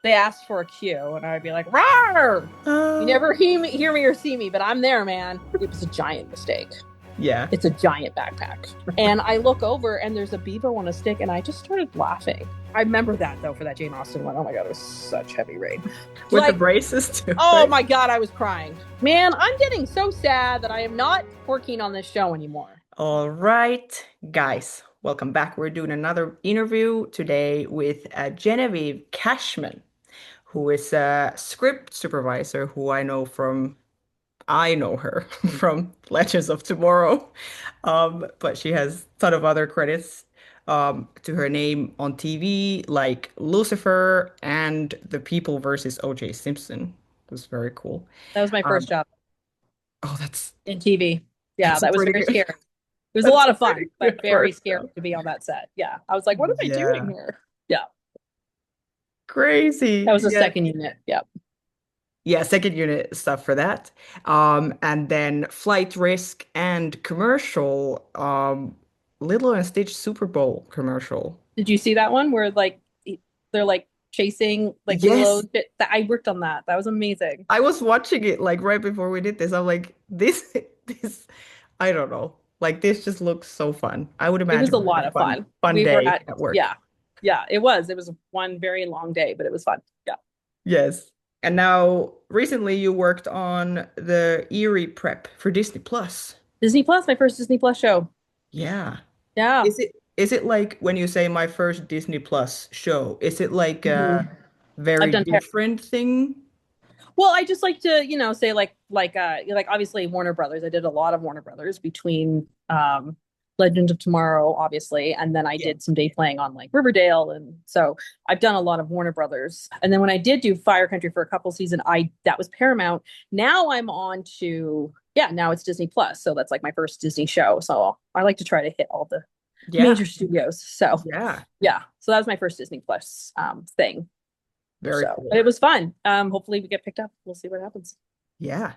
they asked for a cue, and I'd be like, "Rawr!" You Uh, never hear me or see me, but I'm there, man. It was a giant mistake. yeah. It's a giant backpack. And I look over and there's a beaver on a stick, and I just started laughing. I remember that though for that Jane Austen one. Oh my God, it was such heavy rain. With the Like, braces too, oh right? my God, I was crying. Man, I'm getting so sad that I am not working on this show anymore. All right, guys, welcome back. We're doing another interview today with Geneviève Cashman, who is a script supervisor who I know her from Legends of Tomorrow. But she has a ton of other credits to her name on TV, like Lucifer and The People versus OJ Simpson. It was very cool. That was my first Um, job oh, that's in TV. Yeah, that's that was pretty very good. scary. It was a That's lot a of fun, pretty but good very first scary job. to be on that set. Yeah. I was like, what am I doing Yeah, here? Yeah. That crazy. was the Yeah. second unit. Yeah. Yeah, second unit stuff for that. And then flight risk and commercial, Lilo and Stitch Super Bowl commercial. Did you see that one where like they're like chasing like Lilo? Yes, I worked on that. That was amazing. I was watching it like right before we did this. I'm like, this, I don't know. Like this just looks so fun. I would It was imagine a it would lot be a of fun, fun. fun We were day at, at work. yeah. Yeah, it was. It was one very long day, but it was fun. Yeah. Yes. And now recently you worked on the Eerie Prep for Disney Plus. Disney Plus, my first Disney Plus show. Yeah. Yeah. Is it like when you say my first Disney Plus show, is it like a Mhm. I've very done different thing? well, I just like to, say like obviously Warner Brothers. I did a lot of Warner Brothers between Legends of Tomorrow, obviously, and then I Yeah. did some day playing on like Riverdale, and so I've done a lot of Warner Brothers. And then when I did do Fire Country for a couple seasons, I that was Paramount. Now I'm on to now it's Disney Plus, so that's like my first Disney show. So I like to try to hit all the Yeah. major studios. So Yeah. yeah, so that was my first Disney Plus thing. Very So, but cool. it was fun. Hopefully we get picked up. We'll see what happens. Yeah.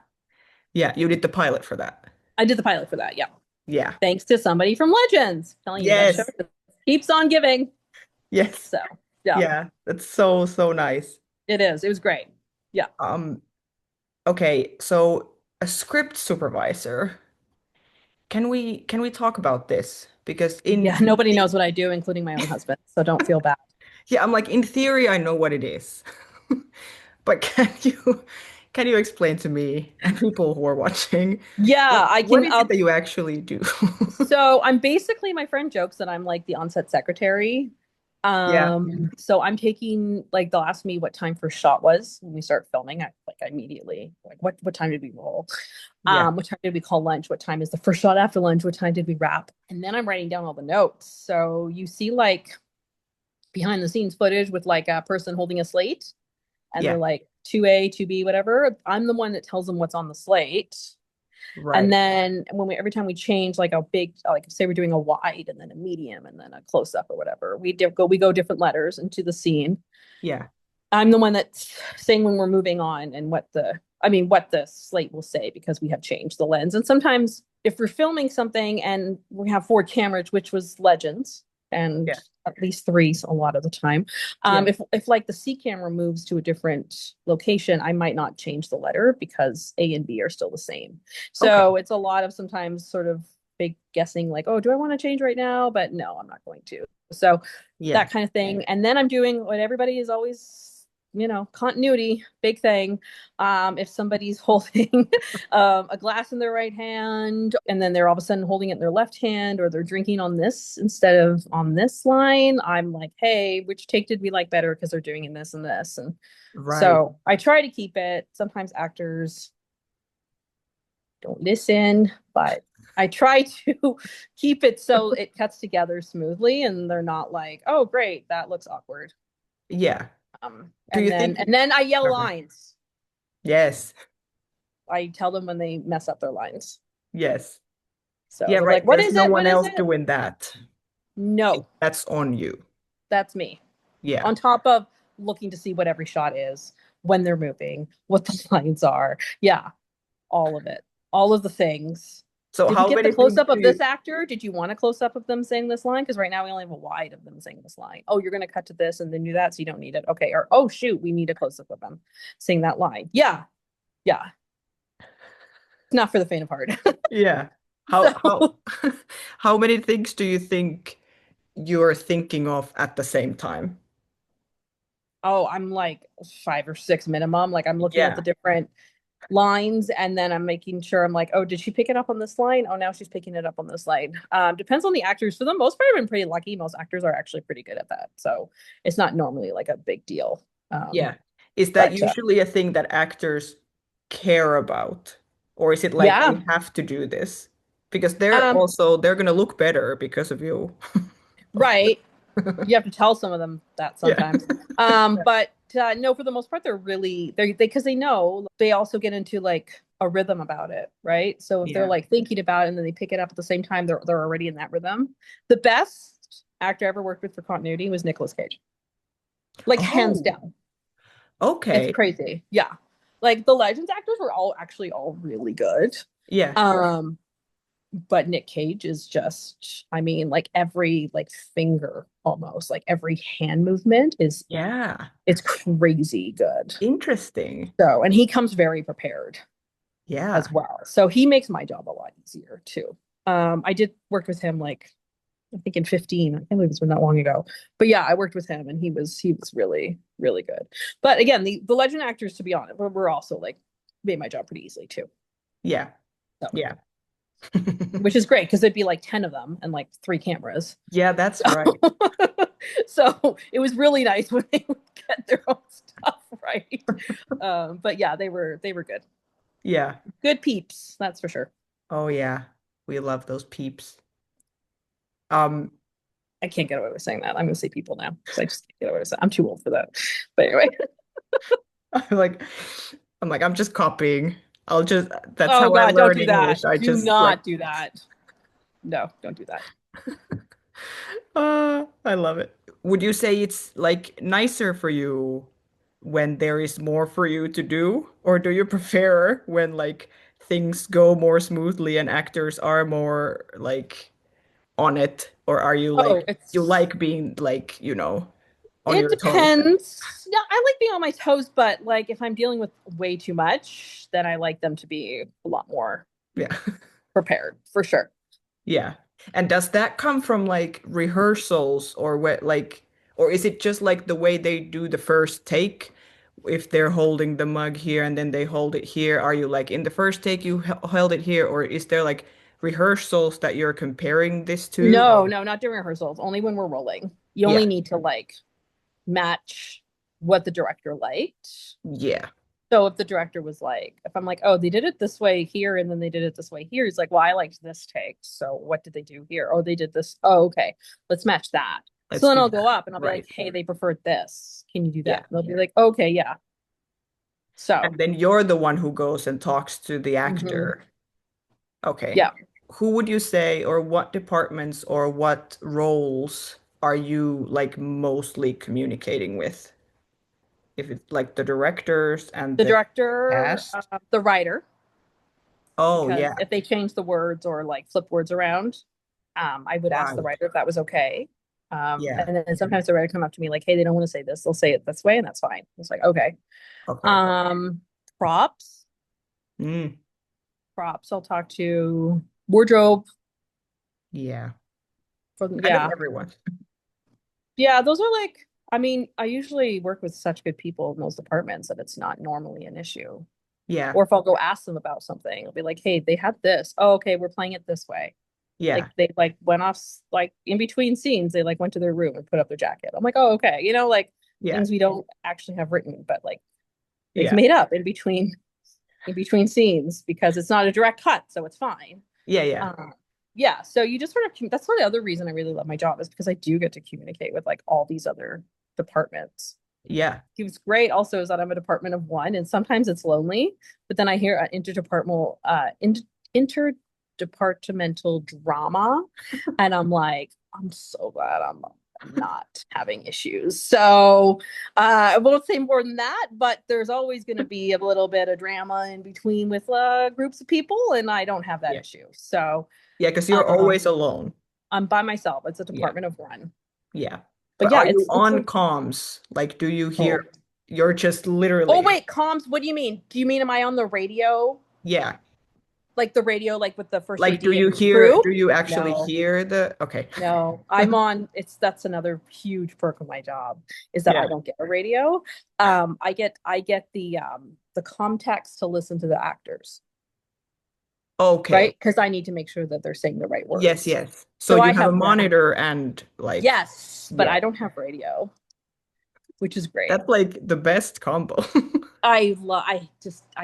Yeah. You did the pilot for that. I did the pilot for that. Yeah. Yeah. Thanks to somebody from Legends. I'm telling you, that show Yes. keeps on giving. Yes. So, yeah, Yeah. That's so, so nice. it is. It was great. Yeah. Um, okay, so a script supervisor. Can we talk about this? Because Yeah. Nobody knows what I do, including my own husband. So don't feel bad. yeah, I'm like in theory I know what it is. But can you explain to me and people who are watching Yeah, I what can. is it that you actually do? So I'm basically, my friend jokes that I'm like the onset secretary. Yeah, So I'm taking like they'll ask me what time first shot was when we start filming. I immediately like what time did we roll? yeah, What time did we call lunch? What time is the first shot after lunch? What time did we wrap? And then I'm writing down all the notes. So you see like behind the scenes footage with like a person holding a slate and they're yeah, like 2A, 2B, whatever. I'm the one that tells them what's on the slate. And right. then when every time we change like a big, like say we're doing a wide and then a medium and then a close up or whatever, we go different letters into the scene. Yeah, I'm the one that's saying when we're moving on and what the slate will say because we have changed the lens. And sometimes if we're filming something and we have four cameras, which was Legends, and yeah, at least three a lot of the time. yeah. If like the C camera moves to a different location, I might not change the letter because A and B are still the same. Okay. So it's a lot of sometimes sort of big guessing, like, oh, do I want to change right now? But no, I'm not going to. So Yeah. that kind of thing. And then I'm doing what everybody is always, continuity, big thing. If somebody's holding a glass in their right hand and then they're all of a sudden holding it in their left hand or they're drinking on this instead of on this line, I'm like, hey, which take did we like better because they're doing in this and this? And Right. so I try to keep it. Sometimes actors don't listen, but I try to keep it so it cuts together smoothly and they're not like, oh, great, that looks awkward. Yeah. Do And you then think and then I yell Sorry. lines. Yes. I tell them when they mess up their lines. Yes. So Yeah, they're right. like, "What There's is no it? one What is else it?" doing that. No, That's on you. that's me. Yeah. On top of looking to see what every shot is, when they're moving, what the lines are. Yeah, all of it. All of the things. So Did we how get the many close things up do of this you? actor? Did you want a close up of them saying this line? Because right now we only have a wide of them saying this line. Oh, you're going to cut to this and then do that, so you don't need it. Okay. Or, oh, shoot, we need a close up of them saying that line. Yeah. Yeah. It's not for the faint of heart. Yeah. How So, how many things do you think you're thinking of at the same time? oh, I'm like 5 or 6 minimum. Like I'm looking at the Yeah. different lines and then I'm making sure I'm like, oh, did she pick it up on this line? Oh, now she's picking it up on this line. Depends on the actors. For the most part, I've been pretty lucky. Most actors are actually pretty good at that. So it's not normally like a big deal. Um, Yeah. Is that but usually a thing that actors care about? Or is it like they yeah. have to do this? Because Um, they're gonna look better because of you. Of course. right. You have to tell some of them that Yeah. sometimes. But no, for the most part, they're really they because they know they also get into like a rhythm about it, right? So if they're Yeah. like thinking about it and then they pick it up at the same time, they're already in that rhythm. The best actor I ever worked with for continuity was Nicolas Cage, like hands Oh, down. It's okay. crazy, yeah. Like the Legends actors were all actually all really good. Yeah. Um, but Nick Cage is just, I mean, like every like finger almost, like every hand movement is Yeah. it's crazy good. Interesting. So, and he comes very prepared as Yeah. well. So he makes my job a lot easier too. I did work with him like I think in 15. I can't believe it's been that long ago. But yeah, I worked with him and he was really, really good. But again, the legend actors, to be honest, were also like made my job pretty easily too. Yeah. So Yeah. which is great because there'd be like 10 of them and like 3 cameras. Yeah, that's So, right. so it was really nice when they would get their own stuff right. But yeah, they were good. Yeah. Good peeps, that's for sure. Oh yeah. We love those peeps. Um, I can't get away with saying that. I'm gonna say people now because I just can't get away with it. I'm too old for that. But anyway. I'm like I'm just copying. I'll just that's Oh how I God, don't learn do that. English. I Do just like not do that. No, don't do that. I love it. Would you say it's like nicer for you when there is more for you to do, or do you prefer when like things go more smoothly and actors are more like on it, or are you Oh, like you it's like being like, on it your toes? depends. Yeah, I like being on my toes, but like if I'm dealing with way too much, then I like them to be a lot more Yeah. prepared for sure. Yeah. And does that come from like rehearsals or what like or is it just like the way they do the first take? If they're holding the mug here and then they hold it here, are you like in the first take you held it here, or is there like rehearsals that you're comparing this to? No, Or no, not during rehearsals, only when we're rolling. You only yeah. need to like match what the director liked. Yeah. So if the director was like, if I'm like, oh, they did it this way here and then they did it this way here, he's like, well, I liked this take. So what did they do here? Oh, they did this. Oh, okay. Let's match that. So Let's then do I'll go that. up and I'll be like, Right. hey, they preferred this. Can you do Yeah. that? And they'll be like, okay, yeah. So And then you're the one who goes and talks to the mhm. actor. Okay. Yeah. Who would you say, or what departments or what roles are you like mostly communicating with? If it's like the directors and The the director, cast? the writer, Oh, because yeah. if they change the words or like flip words around, I would ask the Right. writer if that was okay. Yeah. And then sometimes the writer come up to me like, hey, they don't want to say this. They'll say it this way, and that's fine. It's like, okay. Okay. Um, props, Mm, props. I'll talk to wardrobe yeah. for Kind of yeah. everyone. Yeah, those are like, I mean, I usually work with such good people in those departments that it's not normally an issue. Yeah. Or if I'll go ask them about something, I'll be like, hey, they had this. Oh, okay, we're playing it this way. Like Yeah. they like went off like in between scenes, they like went to their room and put up their jacket. I'm like, oh, okay. Like Yeah. things we don't actually have written, but like they've Yeah. made up in between scenes because it's not a direct cut, so it's fine. Yeah. Yeah. Yeah, so you just sort of that's one of the other reason I really love my job is because I do get to communicate with like all these other departments. Yeah. It was great also is that I'm a department of one and sometimes it's lonely, but then I hear interdepartmental drama and I'm like, I'm so glad I'm not having issues. So I won't say more than that, but there's always going to be a little bit of drama in between with groups of people, and I don't have that Yeah. issue. So Yeah, because you're um, always alone. I'm by myself. It's a Yeah. department of one. Yeah. But But yeah, are you it's on a comms? Like, do you hear? oh. You're just Oh literally. wait, comms, what do you mean? Do you mean am I on the radio? Yeah. Like the radio, like with the first Like, AD and crew? do you actually No. hear the, okay. No, I'm on. That's another huge perk of my job is that I Yeah. don't get a radio. I get the context to listen to the actors, Okay. right? Because I need to make sure that they're saying the right Yes, words. yes. So So you I have a have them. monitor and like, Yes, but yeah. I don't have radio, which is great. That's like the best combo. I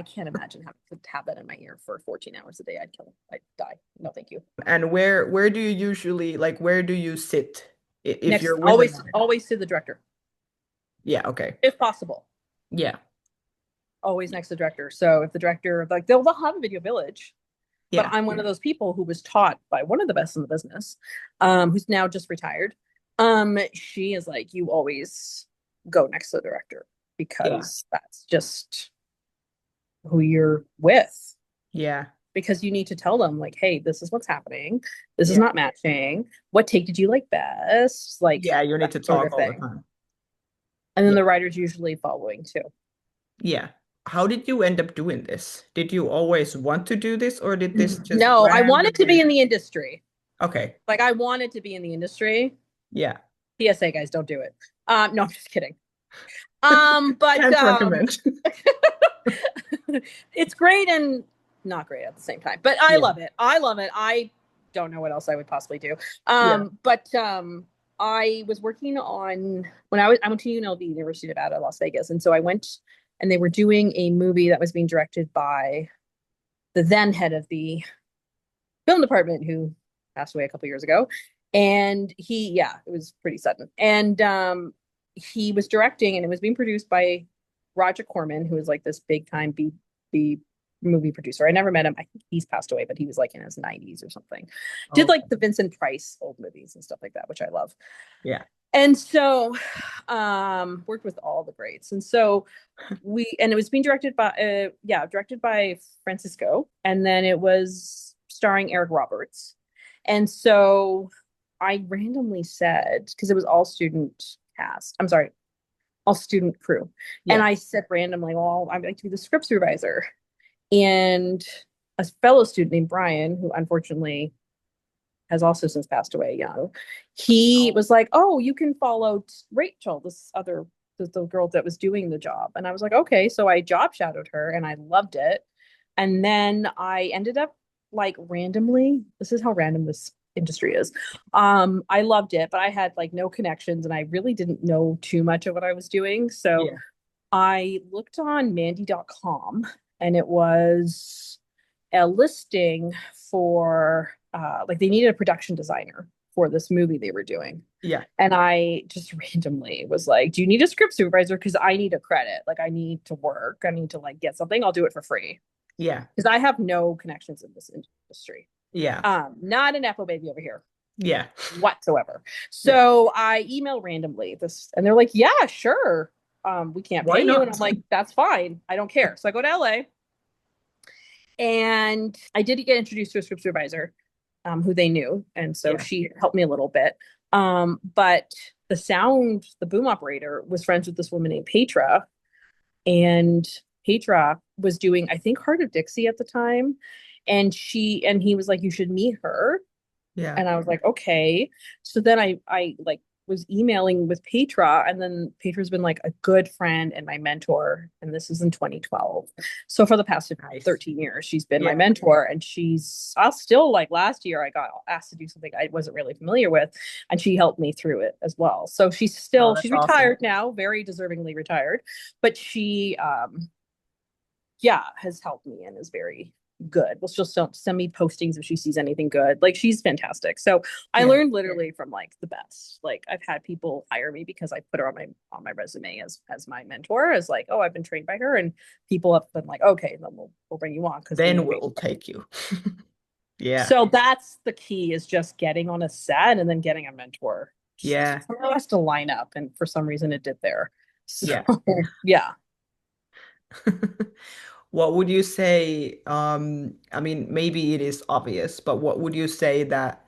can't imagine having to have that in my ear for 14 hours a day. I'd kill. I'd die. No, thank you. And where do you usually like where do you sit if you're Next, with always, an always to the director, yeah, okay. if possible. Yeah. Always next to the director. So if the director, like, they'll have a video village, but Yeah. I'm one of those people who was taught by one of the best in the business, who's now just retired. She is like, you always go next to the director Yeah. because that's just who you're with. Yeah. Because you need to tell them, like, hey, this is what's happening. This is Yeah. not matching. What take did you like best? Like Yeah, you need that to sort talk of all the thing. time. And then Yeah. the writer's usually following too. Yeah. How did you end up doing this? Did you always want to do this or did this just No, I wanted to be randomly? in the industry. Okay. Like I wanted to be in the industry. Yeah. PSA guys, don't do it. No, I'm just kidding. But Can't recommend. it's great and not great at the same time. But I Yeah. love it. I love it. I don't know what else I would possibly do. Yeah. But I was working on when I went to UNLV, University of Nevada, Las Vegas, and so I went and they were doing a movie that was being directed by the then head of the film department who passed away a couple years ago. And yeah, it was pretty sudden. And he was directing, and it was being produced by Roger Corman, who is like this big time B movie producer. I never met him. I think he's passed away, but he was like in his 90s or something. Did Oh, like the Vincent Price old movies and stuff like that, which I love. yeah. And so worked with all the greats. And so it was being directed by directed by Francisco, and then it was starring Eric Roberts. And so I randomly said, because it was all student cast, I'm sorry, all student crew. And Yeah. I said randomly, well, I'd like to be the script supervisor. And a fellow student named Brian, who unfortunately has also since passed away young, he Oh. was like, oh, you can follow Rachel, the girl that was doing the job. And I was like, okay. So I job shadowed her and I loved it. And then I ended up like randomly, this is how random this industry is. I loved it, but I had like no connections and I really didn't know too much of what I was doing. So Yeah. I looked on Mandy.com and it was a listing for like they needed a production designer for this movie they were doing. Yeah. And I just randomly was like, do you need a script supervisor? Because I need a credit. Like I need to work. I need to like get something. I'll do it for free. Yeah. Because I have no connections in this industry. Yeah. Not an Apple baby over here Yeah. whatsoever. Yeah. So I email randomly this and they're like, yeah, sure. We can't Why pay you. And I'm not? like, that's fine. I don't care. So I go to LA and I did get introduced to a script supervisor who they knew. And so Yeah. she helped me a little bit. But the boom operator was friends with this woman named Petra. And Petra was doing, I think, Heart of Dixie at the time. And he was like, you should meet her. Yeah. And I was like, okay. So then I like was emailing with Petra, and then Petra's been like a good friend and my mentor. And this is in 2012. So for the past Nice. 13 years, she's been my Yeah. mentor. And I'll still like last year, I got asked to do something I wasn't really familiar with, and she helped me through it as well. So Oh, that's she's awesome. retired now, very deservingly retired, but she yeah, has helped me and is very good. Well, she'll still send me postings if she sees anything good. Like she's fantastic. So I Yeah. learned literally from like the best. Like I've had people hire me because I put her on my resume as my mentor, as like, oh, I've been trained by her, and people have been like, okay, then we'll bring you on because we Then know we'll take you. Yeah. so that's the key is just getting on a set and then getting a mentor Yeah. somehow it has to line up, and for some reason it did there. So Yeah. yeah. What would you say, I mean, maybe it is obvious, but what would you say that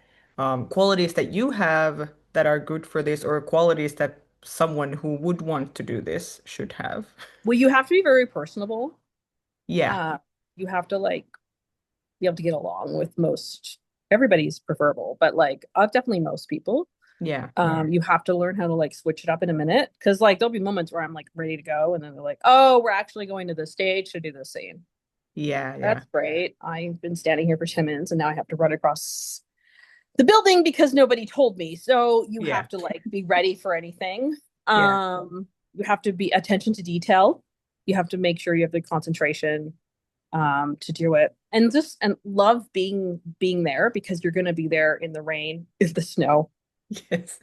qualities that you have that are good for this, or qualities that someone who would want to do this should have? Well, you have to be very personable. Yeah. Uh, you have to like be able to get along with most everybody's preferable, but like definitely most people. Yeah. You have to learn how to like switch it up in a minute because like there'll be moments where I'm like ready to go, and then they're like, "Oh, we're actually going to the stage to do this scene." Yeah. Yeah. That's great. I've been standing here for 10 minutes and now I have to run across the building because nobody told me. So you Yeah. have to like be ready for anything. Yeah. You have to be attention to detail. You have to make sure you have the concentration to do it. And love being there because you're gonna be there in the rain, in the snow. Yes.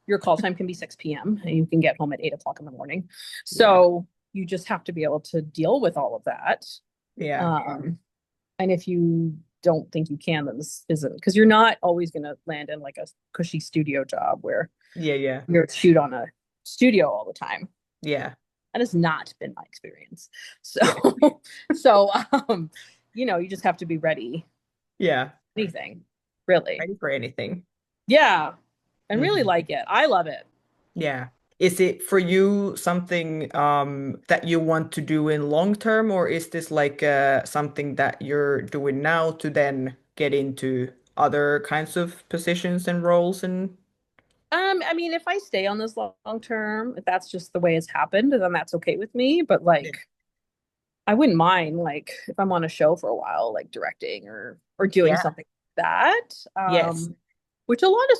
Your call time can be 6 p.m. and you can get home at 8 o'clock in the morning. Yeah. So you just have to be able to deal with all of that. Yeah. Um, and if you don't think you can, then this isn't because you're not always going to land in like a cushy studio job where Yeah. Yeah. you're shoot on a studio all the time. Yeah. That has not been my experience. So, Yeah. so you just have to be ready. Yeah. Anything, really. Ready for anything. Yeah, and really Mhm. like it. I love it. Yeah. Is it for you something that you want to do in long term, or is this like something that you're doing now to then get into other kinds of positions and roles and I mean, if I stay on this long term, if that's just the way it's happened, then that's okay with me. But yeah. like, I wouldn't mind like if I'm on a show for a while, like directing or doing Yeah. something like that. Yes. Which a lot of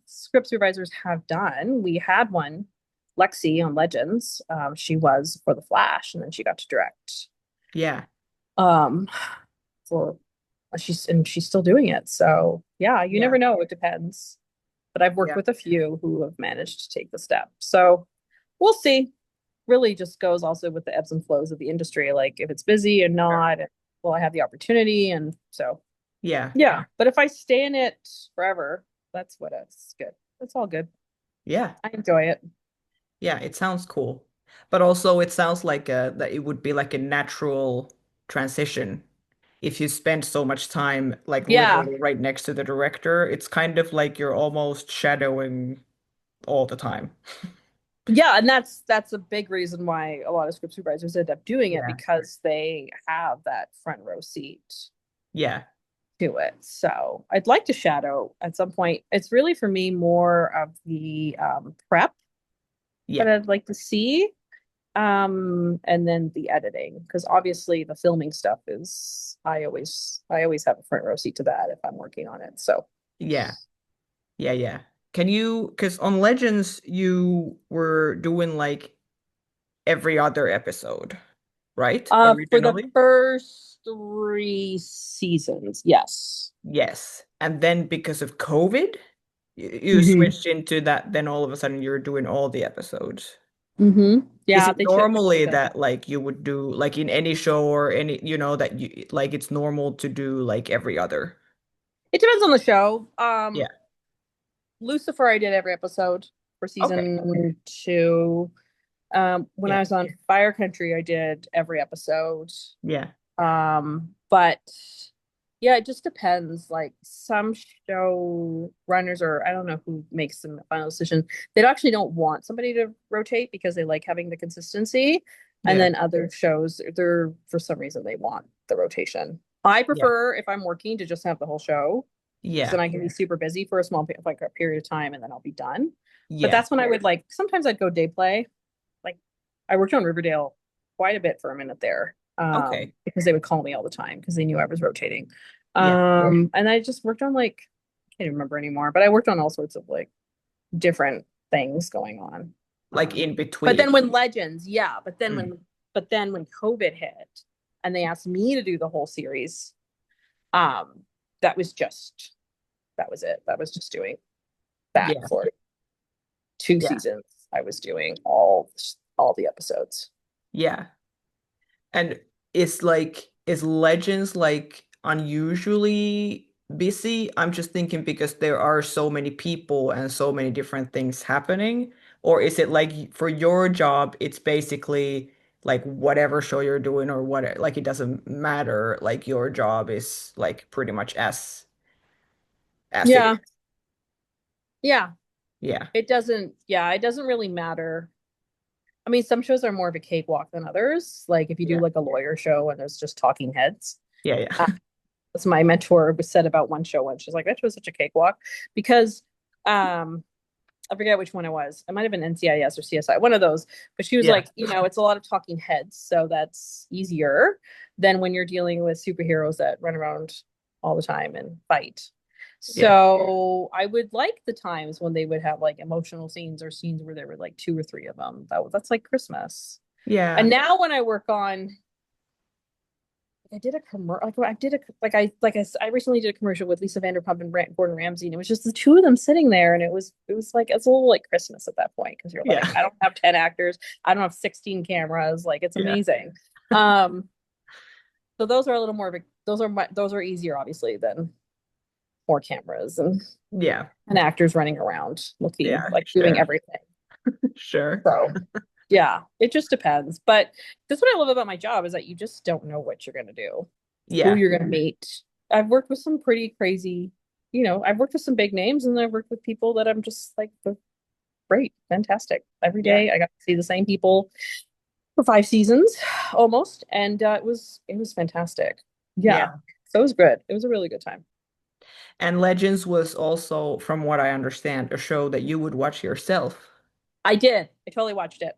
script supervisors have done. We had one, Lexi on Legends. She was for The Flash, and then she got to direct. Yeah. Um, for she's still doing it. So yeah, you Yeah. never know. It depends. But I've worked Yeah. with a few who have managed to take the step. So we'll see. Really just goes also with the ebbs and flows of the industry. Like if it's busy and Sure. not, will I have the opportunity? And so, Yeah. yeah. But if I stay in it forever, that's what it's good. That's all good. Yeah. I enjoy it. Yeah. It sounds cool. But also it sounds like that it would be like a natural transition if you spend so much time like Yeah. literally right next to the director. It's kind of like you're almost shadowing all the time. Yeah, and that's a big reason why a lot of script supervisors end up doing it Yeah. because they have that front row seat Yeah. to it. So I'd like to shadow at some point. It's really for me more of the prep that Yeah. I'd like to see. And then the editing, because obviously the filming stuff is I always have a front row seat to that if I'm working on it. So Yeah. Yeah. Yeah. Can you, because on Legends, you were doing like every other episode, right? for the Originally? first 3 seasons, yes. Yes. And then because of COVID, you Hmm. switched into that, then all of a sudden you're doing all the episodes. Is Yeah, it they shifted a little normally bit. that like you would do like in any show or any, that you like it's normal to do like every other? It depends on the show. Yeah. Lucifer, I did every episode for Okay. season 2. When I Yeah. was on Fire Country, I did every episode. Yeah. But yeah, it just depends. Like some show runners, or I don't know who makes the final decision, they actually don't want somebody to rotate because they like having the consistency. And Yeah. then other shows, they're for some reason they want the rotation. I Yeah. prefer if I'm working to just have the whole show because then Yeah. I can be super busy for a small like a period of time and then I'll be done. But Yeah. that's when I would like sometimes I'd go day play. Like I worked on Riverdale quite a bit for a minute there Okay. because they would call me all the time because they knew I was rotating. Yeah. And I just worked on like I can't even remember anymore, but I worked on all sorts of like different things going on. Like in But then between. when Legends, yeah, Mm. but then when COVID hit and they asked me to do the whole series, um, that was just that was it. That was just doing that Yeah. for 2 seasons. I was doing all the episodes. Yeah. And is Legends like unusually busy? I'm just thinking because there are so many people and so many different things happening. Or is it like for your job, it's basically like whatever show you're doing or what, like it doesn't matter. Like your job is like pretty much as it is. Yeah. Yeah. Yeah. It doesn't really matter. I mean, some shows are more of a cakewalk than others. Like if you do Yeah. like a lawyer show and there's just talking heads. Yeah. Uh, Yeah. as my mentor was said about one show once. She's like, that was such a cakewalk because um I forget which one it was. It might have been NCIS or CSI, one of those. But she was Yeah. like, it's a lot of talking heads, so that's easier than when you're dealing with superheroes that run around all the time and fight. Yeah. So I would like the times when they would have like emotional scenes or scenes where there were like two or three of them. That's like Christmas. And Yeah. now when I work on I did a commercial like I did a I recently did a commercial with Lisa Vanderpump and Gordon Ramsay, and it was just the two of them sitting there, and it was like it's a little like Christmas at that point because you're like, Yeah. I don't have 10 actors, I don't have 16 cameras, like it's Yeah. amazing. Um, so those are a little more of a those are easier obviously than more cameras Yeah. and actors running around looking Yeah. like doing Sure. everything. Sure. So yeah, it just depends. But that's what I love about my job is that you just don't know what you're gonna do, who Yeah. you're going to meet. I've worked with some pretty crazy, I've worked with some big names and I've worked with people that I'm just like, they're great, fantastic. Every Yeah. day I got to see the same people for 5 seasons almost. And it was fantastic. Yeah. Yeah. So it was good. It was a really good time. And Legends was also, from what I understand, a show that you would watch yourself. I did. I totally watched it.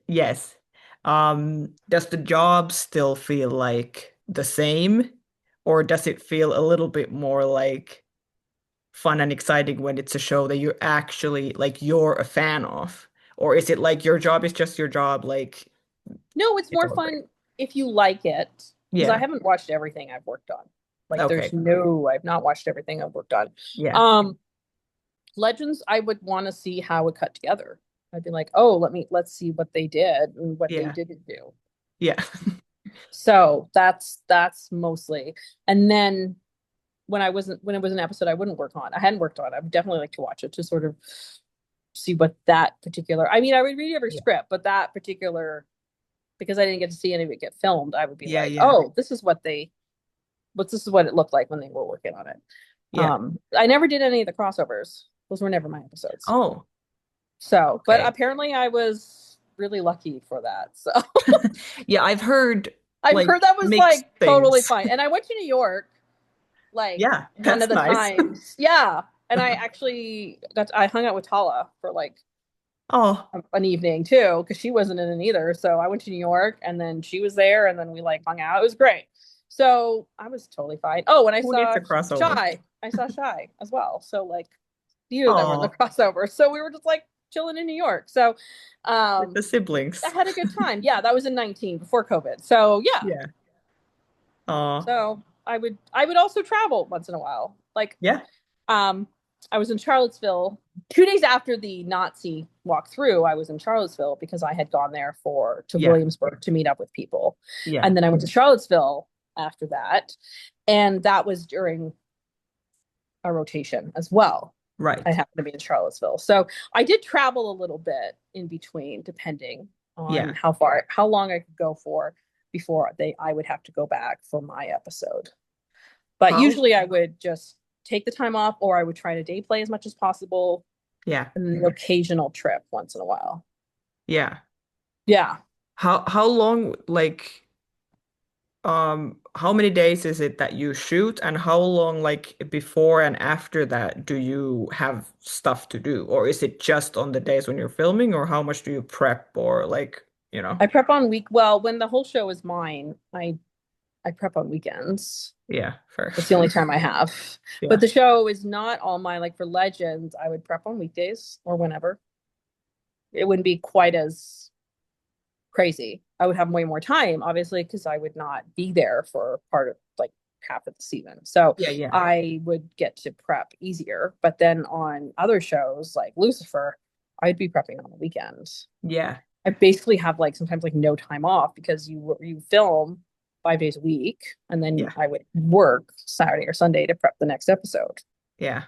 Yes. Does the job still feel like the same, or does it feel a little bit more like fun and exciting when it's a show that you're actually like you're a fan of? Or is it like your job is just your job, like No, it's it's more all great? fun if you like it. Because I Yeah. haven't watched everything I've worked on. Like Okay. I've not watched everything I've worked on. Yeah. Um, Legends, I would want to see how it cut together. I'd be like, oh, let's see what they did and what they Yeah. didn't do. Yeah. So that's mostly. And then when it was an episode I wouldn't work on, I hadn't worked on, I would definitely like to watch it to sort of see what that particular. I mean, I would read every Yeah. script, but that particular because I didn't get to see any of it get filmed, I would be Yeah. like, Yeah. oh, this is what it looked like when they were working on it. Yeah. I never did any of the crossovers. Those were never my episodes. Oh, So, but okay. apparently I was really lucky for that. So Yeah, I've heard I've like heard that was mixed like totally things. fine. And I went to New York like Yeah, one of that's the nice. times. Yeah. And I hung out with Tala for like Oh, an evening too, because she wasn't in it either. So I went to New York and then she was there and then we like hung out. It was great. So I was totally fine. Oh, and who needs a crossover? I saw Shy as well. So like neither of them were in the Oh, crossover. So we were just like chilling in New York. So with the I siblings. had a good time. Yeah, that was in 19 before COVID. So yeah. Yeah. Oh, So I would also travel once in a while. Like yeah. um I was in Charlottesville 2 days after the Nazi walk through. I was in Charlottesville because I had gone there to Yeah. Williamsburg to meet up with people. Yeah. And then I went to Charlottesville after that. And that was during a rotation as well. I Right. happened to be in Charlottesville. So I did travel a little bit in between, depending on Yeah. how long I could go for before I would have to go back for my episode. But How? usually I would just take the time off or I would try to day play as much as possible Yeah. and then the occasional trip once in a while. Yeah. Yeah. How long how many days is it that you shoot and how long like before and after that do you have stuff to do? Or is it just on the days when you're filming or how much do you prep or like, you know? I prep on well, when the whole show is mine, I prep on weekends. Yeah, fair. It's the only time I have. But Yeah. the show is not all mine. Like for Legends, I would prep on weekdays or whenever. It wouldn't be quite as crazy. I would have way more time, obviously, because I would not be there for part of like half of the season. So Yeah, yeah. I would get to prep easier. But then on other shows like Lucifer, I'd be prepping on the weekends. Yeah. I basically have like sometimes like no time off because you film. 5 days a week, and then Yeah. I would work Saturday or Sunday to prep the next episode. Yeah.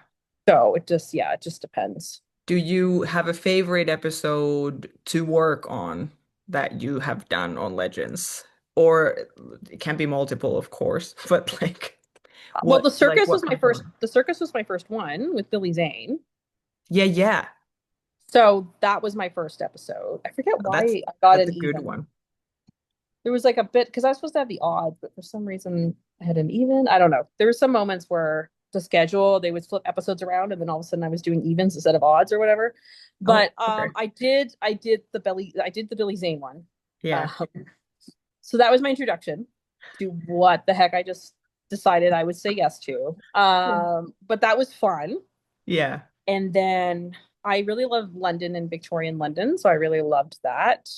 So it just depends. Do you have a favorite episode to work on that you have done on Legends? Or it can be multiple, of course, but Well, what comes to mind? the circus was my first one with Billy Zane. Yeah, yeah. So that was my first episode. I forget That's why I got that's a an good even. one. There was like a bit because I was supposed to have the odd, but for some reason I had an even. I don't know. There were some moments where the schedule they would flip episodes around, and then all of a sudden I was doing evens instead of odds or whatever. Oh, But okay. I did the Billy Zane one. Yeah. Um, so that was my introduction to what the heck I just decided I would say yes to. Yeah. But that was fun. Yeah. And then I really love London and Victorian London, so I really loved that.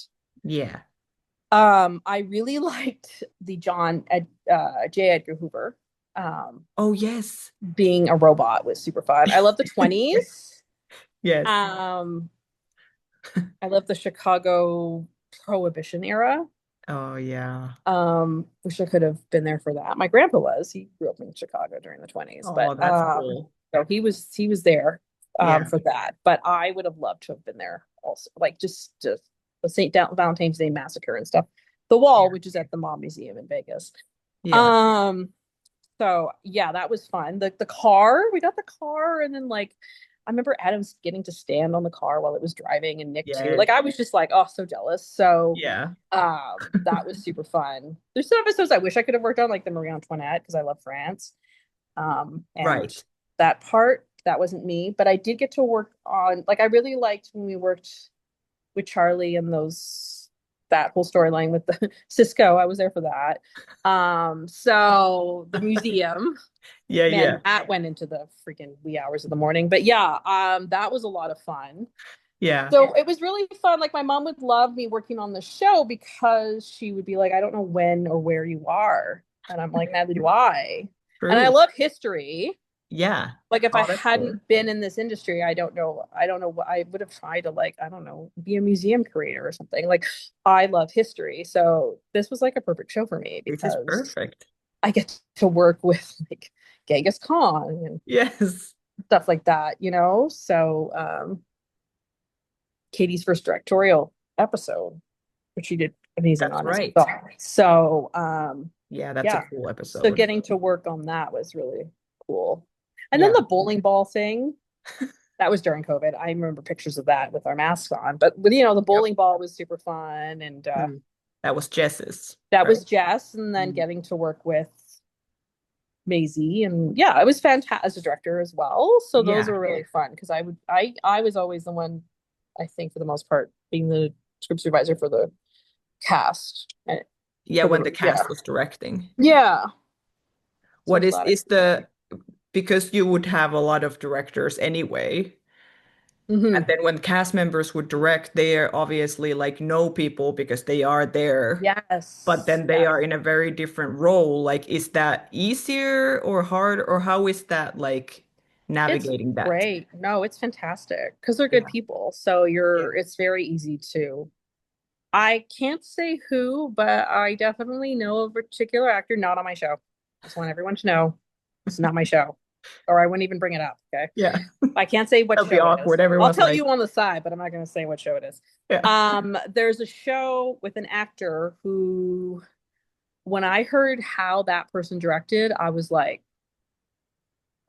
Yeah. I really liked the J. Edgar Hoover. Um, Oh, yes. being a robot was super fun. I love the 20s. Yes. Um, I love the Chicago Prohibition era. Oh, yeah. Wish I could have been there for that. My grandpa was. He grew up in Chicago during the 20s, Oh, but that's cool. so he was there Yeah. for that. But I would have loved to have been there also. Like just the Valentine's Day massacre and stuff. The Wall, Yeah. which is at the Mob Museum in Vegas. Yeah. Um, so yeah, that was fun. The car, we got the car, and then like I remember Adam's getting to stand on the car while it was driving, and Nick too. Yes. Like I was just like, oh, so jealous. So Yeah. that was super fun. There's some episodes I wish I could have worked on, like the Marie Antoinette, because I love France. And Right. that part, that wasn't me, but I did get to work on, like, I really liked when we worked with Charlie and that whole storyline with the Cisco. I was there for that. So the museum, Yeah, man, yeah. that went into the freaking wee hours of the morning. But yeah, that was a lot of fun. Yeah. So it was really fun. Like my mom would love me working on the show because she would be like, I don't know when or where you are. And I'm like, neither do I. And I True. love history. Yeah. Like if I Oh, that's cool. hadn't been in this industry, I don't know what I would have tried to like, I don't know, be a museum curator or something. Like I love history. So this was like a perfect show for me This is because perfect. I get to work with like Genghis Khan and Yes. stuff like that, So Katie's first directorial episode, which she did amazing That's on as right. well. So Yeah, that's a yeah. cool So episode. getting to work on that was really cool. And then Yeah. the bowling ball thing, that was during COVID. I remember pictures of that with our masks on. But the Yep. bowling ball was super fun, and Mm. That was Jess's, that right? was Jess. And then Mm. getting to work with Maisie, and yeah, it was fantastic as a director as well. So those Yeah. were really fun because I was always the one, I think for the most part, being the script supervisor for the cast. And Yeah, for when the the cast was directing. yeah. So What I'm glad I is the because you would have a lot of directors anyway. And hmm then when cast members would direct, they are obviously like know people because they are there, but Yes, then they yes. are in a very different role. Like, is that easier or hard, or how is that like It's navigating that? great. No, it's fantastic because they're good Yeah. people. So Yeah. it's very easy to. I can't say who, but I definitely know a particular actor not on my show. Just want everyone to know it's not my show, or I wouldn't even bring it up. Okay. Yeah. I can't say what That'll be show it is. awkward. I'll Everyone's tell like, you on the side, but I'm not going to say what show it is. yeah. There's a show with an actor who, when I heard how that person directed, I was like,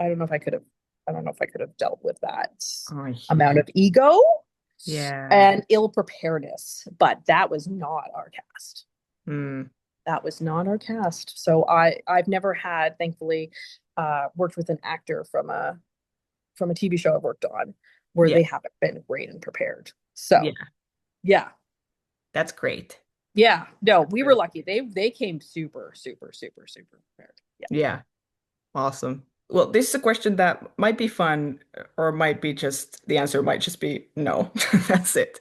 I don't know if I could have, I don't know if I could have dealt with that Oh, amount of ego yeah. and ill preparedness. But that was not our cast. Mm, That was not our cast. So I've never had, thankfully, worked with an actor from a TV show I've worked on where yeah. they haven't been great and prepared. So Yeah. yeah, That's great. yeah. No, That's we were really lucky. They came super, super, super, super prepared. Yeah. yeah. Awesome. Well, this is a question that might be fun, or might be just the answer might just be no. That's it.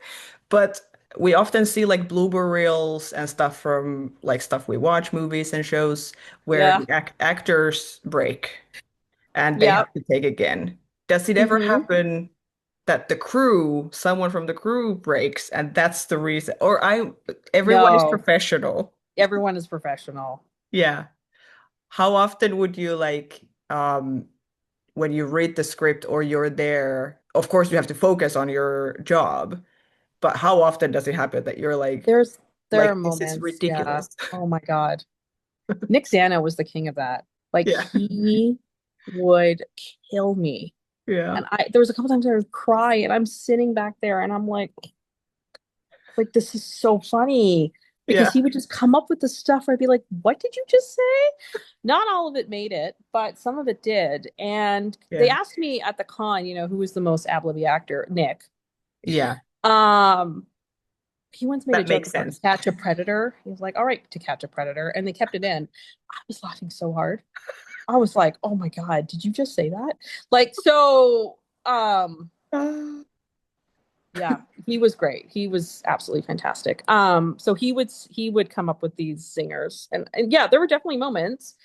But we often see like blooper reels and stuff from like stuff we watch, movies and shows, where Yeah. the actors break and they Yeah. have to take again. Does it ever hmm happen that the crew, someone from the crew breaks, and that's the reason? Or everyone is No, professional. everyone is professional. Yeah. How often would you like when you read the script or you're there, of course you have to focus on your job, but how often does it happen that you're There's there are like this is moments, yeah. ridiculous? Oh my God. Nick Zano was the king of that. Like Yeah. he would kill me. Yeah. And there was a couple times I would cry and I'm sitting back there and I'm like this is so funny because Yeah. he would just come up with the stuff where I'd be like, what did you just say? Not all of it made it, but some of it did. And they Yeah. asked me at the con, who was the most ad-libby actor, Nick. Yeah. Um, he once made a That joke makes about to sense. catch a predator. He was like, all right, to catch a predator. And they kept it in. I was laughing so hard. I was like, oh my God, did you just say that? Like, so, yeah, he was great. He was absolutely fantastic. So he would come up with these singers, and yeah, there were definitely moments.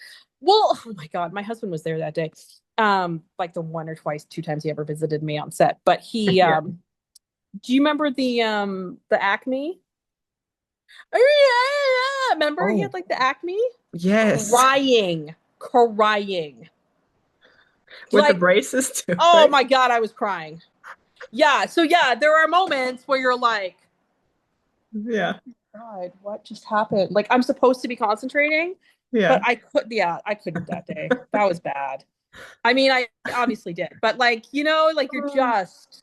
Well, oh my God, my husband was there that day. Like the one or twice, two times he ever visited me on set. But he, Yeah. do you remember the Acme? Oh, yeah, remember he had Oh, like the Acme? yes. Crying. With the Like, braces too, oh right? my God, I was crying. Yeah, so yeah, there are moments where you're like, Yeah. God, what just happened? Like I'm supposed to be concentrating, but Yeah. I couldn't that day. That was bad. I mean, I obviously did, but like, like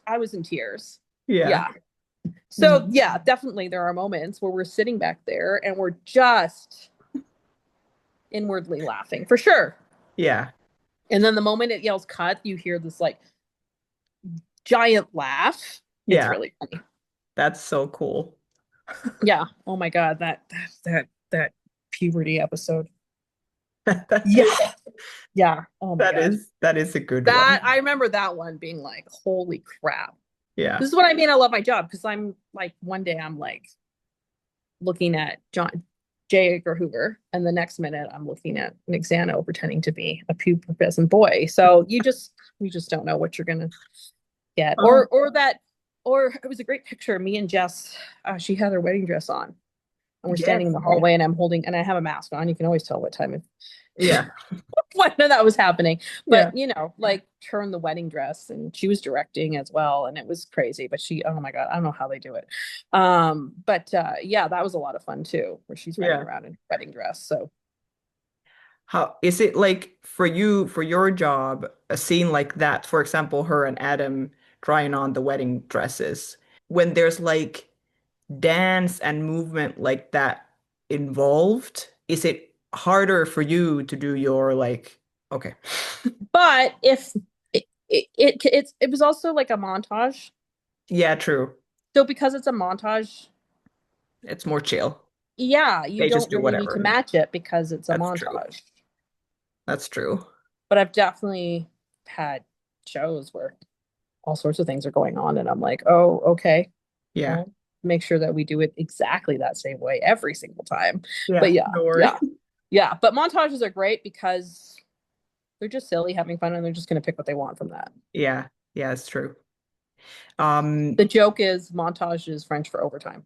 I was in tears. Yeah. Yeah. So Mm. yeah, definitely there are moments where we're sitting back there and we're just inwardly laughing for sure. Yeah. And then the moment it yells cut, you hear this like giant laugh. It's Yeah. really funny. That's so cool. Yeah. Oh my God, that puberty episode. That Yeah. Yeah. Oh my God. that is a good That one. I remember that one being like, holy crap. Yeah. This is what I mean. I love my job because I'm like one day I'm like looking at John J. Edgar Hoover, and the next minute I'm looking at Nick Zano pretending to be a pubescent boy. So you just don't know what you're gonna get. Oh, Or it was a great picture of me and Jess. She had her wedding dress on, and we're yes. standing in the hallway, and and I have a mask on. You can always tell what time Yeah. when that was happening. Yeah. But like turn the wedding dress, and she was directing as well, and it was crazy. But oh my God, I don't know how they do it. But yeah, that was a lot of fun too, where she's running Yeah. around in wedding dress. So How is it like for you, for your job, a scene like that, for example, her and Adam trying on the wedding dresses, when there's like dance and movement like that involved, is it harder for you to do your like, okay. but if it was also like a montage. Yeah, true. So because it's a montage, It's more chill. yeah, you They just don't do really need to whatever. match it because it's a That's true. montage. That's true. But I've definitely had shows where all sorts of things are going on, and I'm like, oh, okay. Yeah. I'll make sure that we do it exactly that same way every single time. But Yeah, yeah, no worry. yeah, yeah. But montages are great because they're just silly, having fun, and they're just going to pick what they want from that. Yeah, yeah, it's true. Um, The joke is montage is French for overtime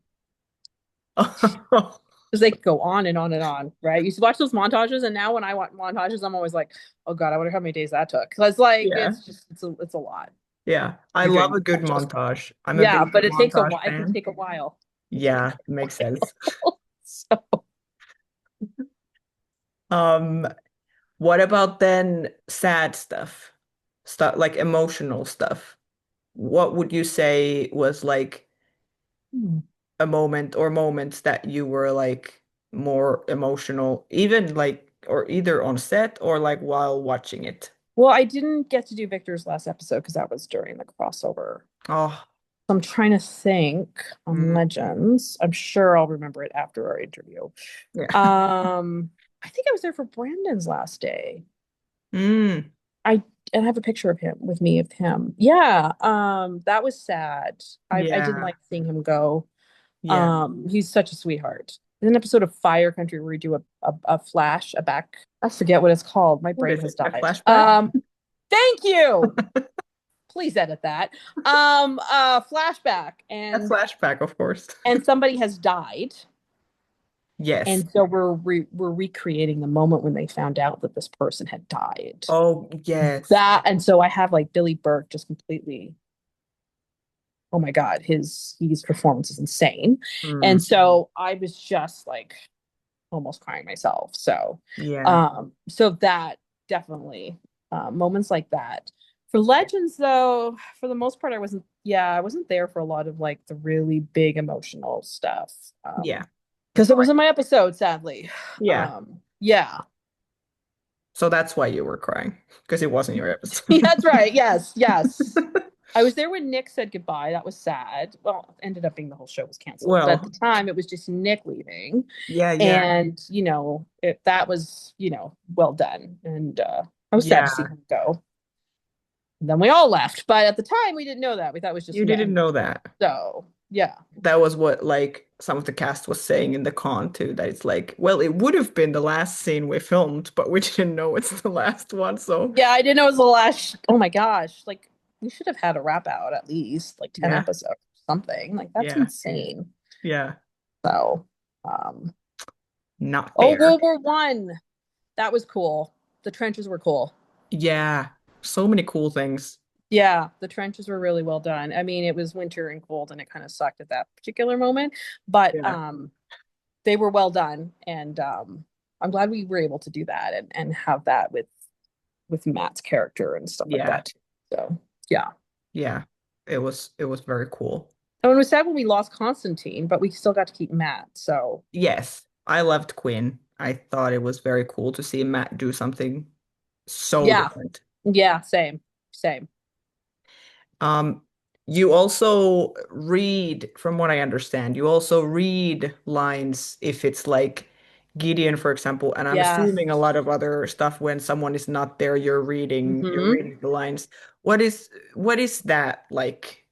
because they could go on and on and on, right? You used to watch those montages, and now when I watch montages, I'm always like, oh God, I wonder how many days that took. Because like yeah, it's a lot. yeah. I You're love doing a good montages. montage. I'm a Yeah, big but it takes a montage while. It can fan. take a while. It can Yeah, take makes a sense. while. So Um, what about then sad stuff? Stuff like emotional stuff. What would you say was like a moment or moments that you were like more emotional, even like or either on set or like while watching it? well, I didn't get to do Victor's last episode because that was during the crossover. Oh, So I'm trying to think on mm, Legends. I'm sure I'll remember it after our interview. yeah. Um, I think I was there for Brandon's last day. Mm, I and I have a picture of him with me of him. Yeah, that was sad. I didn't yeah. like seeing him go. Yeah. He's such a sweetheart. There's an episode of Fire Country where we do a flash, a back. I forget what it's called. My What brain is has it? A died. flashback? Thank you. Please edit that. Flashback A and flashback, of course. somebody has died Yes. And so we're recreating the moment when they found out that this person had died. Oh, yes. That and so I have like Billy Burke just completely, oh my God, his performance is insane. And Mm, so I was just like almost crying myself. So yeah. so that definitely moments like that. For Legends though, for the most part I wasn't there for a lot of like the really big emotional stuff. Yeah. Because it Right. wasn't my episode, sadly. Yeah. Yeah. So that's why you were crying, because it wasn't your episode. Yeah, that's right. Yes, yes. I was there when Nick said goodbye. That was sad. Well, it ended up being the whole show was canceled. But at the Well, time, it was just Nick leaving. yeah, yeah, And, that was, well done. And I was sad to see yeah. him go. And then we all left. But at the time, we didn't know that. We thought it was just You didn't Nick. know that. So, yeah. That was what like some of the cast was saying in the con too, that it's like, well, it would have been the last scene we filmed, but we didn't know it's the last one. So Yeah, I didn't know it was the last. Oh my gosh. Like, we should have had a wrap out at least, like 10 yeah, episodes, something. Like, that's yeah, insane. yeah. So, um, Not oh, fair. World War I. That was cool. The trenches were cool. Yeah. So many cool things. Yeah, the trenches were really well done. I mean, it was winter and cold and it kind of sucked at that particular moment, but Yeah. they were well done and I'm glad we were able to do that and have that with Matt's character and stuff like Yeah. that too. So, yeah. Yeah. It was very cool. And it was sad when we lost Constantine, but we still got to keep Matt. So, Yes. I loved Quinn. I thought it was very cool to see Matt do something so yeah. different. Yeah, same. Same. Um, you also read, from what I understand, you also read lines if it's like Gideon, for example, and I'm Yeah. assuming a lot of other stuff when someone is not there, you're Hmm. reading the lines. What is that like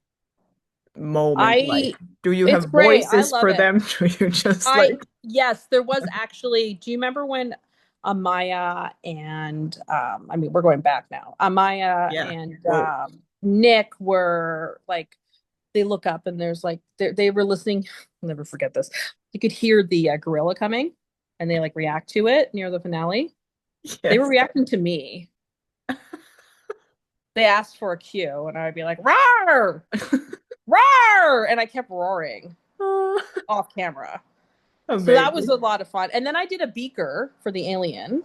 moment I like? Do you It's have great. I voices love for it. them? Do you just I like Yes, there was actually. Do you remember when Amaya and I mean we're going back now. Amaya yeah. and Whoa. Nick were like they look up and there's like they were listening. I'll never forget this. You could hear the gorilla coming and they like react to it near the finale. They were Yes. reacting to me. They asked for a cue and I'd be like, "Roar! Roar!" And I kept roaring off camera. So that was Amazing. a lot of fun. And then I did a beaker for the alien.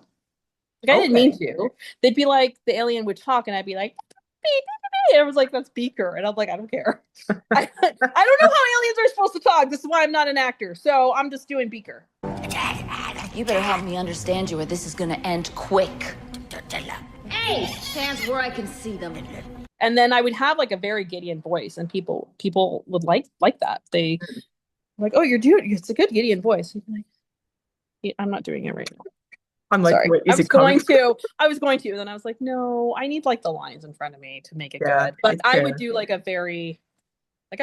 Like I didn't mean Okay. to. They'd be like, the alien would talk, and I'd be like, beep, beep, beep, beep. I was like, that's beaker, and I'm like, I don't care. I don't know how aliens are supposed to talk. This is why I'm not an actor, so I'm just doing beaker. You better help me understand you or this is gonna end quick. Hey, hands where I can see them. And then I would have like a very Gideon voice, and people would like that. They like, oh, you're doing it's a good Gideon voice. I'm like, "Yeah, I'm not doing it right now. I'm like, Sorry. wait, is it coming? I was going to, and then I was like, no, I need like the lines in front of me to make it Yeah, good. But it's I would fair. do like I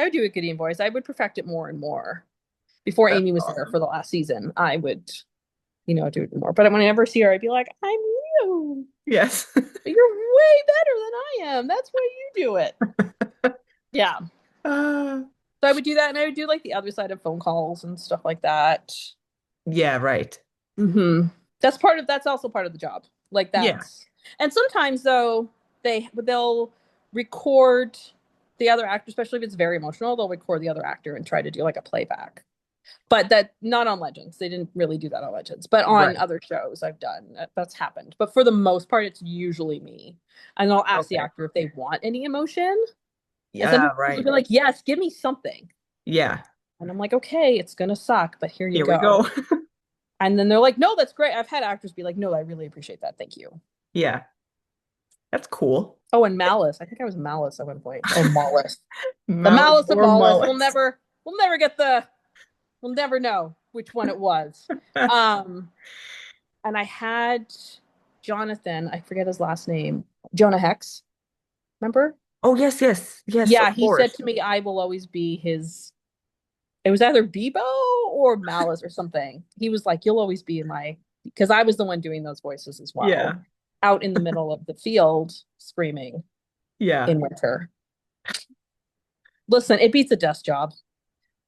would do a Gideon voice. I would perfect it more and more. Before That's Amy was there awesome. for the last season, I would, do it more. But when I ever see her, I'd be like, I'm you. Yes. You're way better than I am. That's why you do it. Yeah. Uh, So I would do that, and I would do like the other side of phone calls and stuff like that. yeah, right. That's also part of the job. Like Yeah. that's and sometimes though they'll record the other actor, especially if it's very emotional, they'll record the other actor and try to do like a playback. But that not on Legends. They didn't really do that on Legends. But on Right. other shows I've done that's happened. But for the most part, it's usually me. And I'll ask the Okay. actor if they want any emotion. And Yeah, sometimes they'll right. be like, yes, give me something. Yeah. And I'm like, okay, it's gonna suck, but here you Here we go. go. And then they're like, no, that's great. I've had actors be like, no, I really appreciate that. Thank you. Yeah. That's cool. Oh, and Malice. I think I was Malice at one point. Or Malice. The Malice Malice of or Malice. mullets. We'll never know which one it was. Um, and I had Jonathan, I forget his last name, Jonah Hex. Remember? Oh, yes, yes. Yes, Yeah, of he said course. to me, I will always be his. It was either Bebo or Malice or something. He was like, you'll always be in my, because I was the one doing those voices as well, Yeah. out in the middle of the field screaming Yeah. in winter. Listen, it beats a desk job.